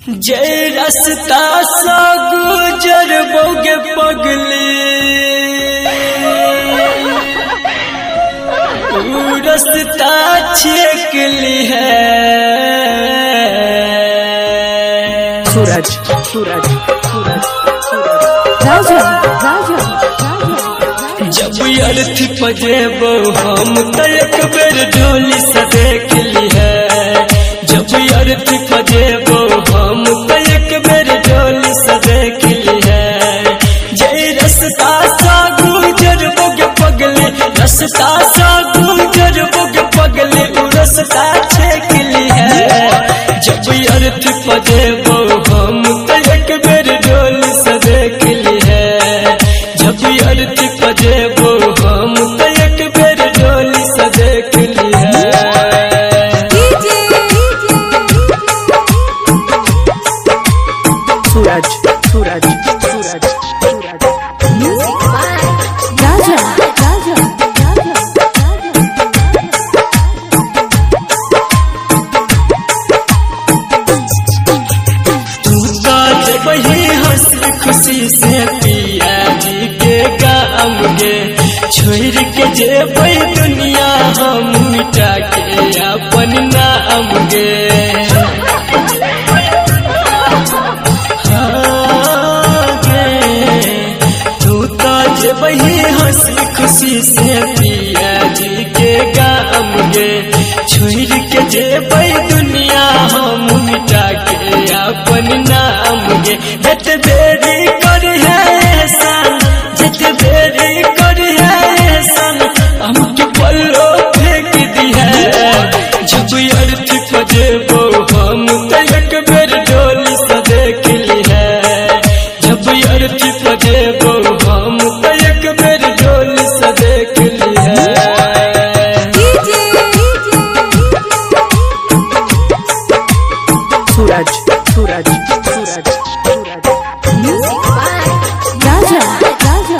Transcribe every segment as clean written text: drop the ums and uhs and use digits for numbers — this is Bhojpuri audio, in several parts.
जय रास्ता सा गुजर बोगे पगली रास्ता छेक ली है। सूरज सूरज सूरज राजा राजा जब अर्थी पजेबो हम तक बेर ढोली से देख ली है। जब अर्थी पजेबो हम तक बेर ढोली से देख ली है। जय रास्ता सा गुजर बोगे पगली रास्ता सा गुजर बोगे पगली रास्ता छेक ली है। जब अर्थी पजेबो हम तक बेर ढोली से देख ली है। जब अर्थी पजेबो हम तक बेर ढोली से देख ली है। सूरज सूरज सूरज सूरज राजा राजा तू काज वही हंस खुशी से पिया जी के गाम गे छोड़ के जेबै दुनिया हम मिटा के अपन नाम गे। वही हंसी खुशी से पिया जी के गाम गे छोड़ के जेबै दुनिया हम मिटा के अपन नाम गे। जत बेरी कर है एहसान जत बेरी कर है एहसान हमके पल्लो फेंक दी है। जब अर्थी पजेबो हम तक बेर डोली से देख ली है। जब अर्थी पजेबो हम तक बेर डोली से देख ली है। सूरज सूरज सूरज सूरज राजा राजा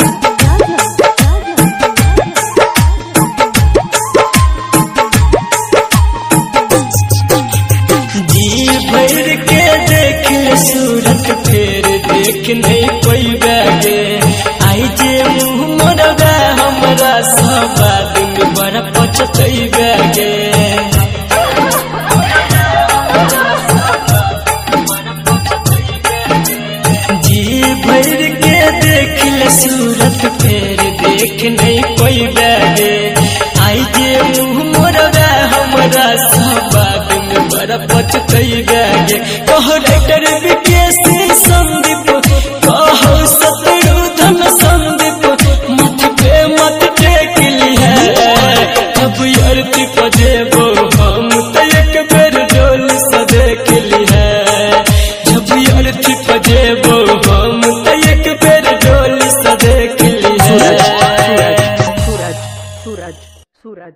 जी भर के देख सूरत फिर देख नहीं कोई बैगे आई जे मुँह मोरबे हमरा सब दिन बड़ा पछतई बैगे। जी भर के देख सूरत फिर देख नहीं कोई बैगे आई जे मुँह मोरबे हमरा सब दिन बड़ा पछतई बैगे। कह राइटर विकेश संदीप कहो शत्रुघ्न संदीप मत पे मत टेक ली है। जब अर्थी पजेबो हम तक बेर डोली से देख ली है। जब अर्थी पजेबो हम तक बेर डोली से देख ली है। सूरज सूरज सूरज सूरज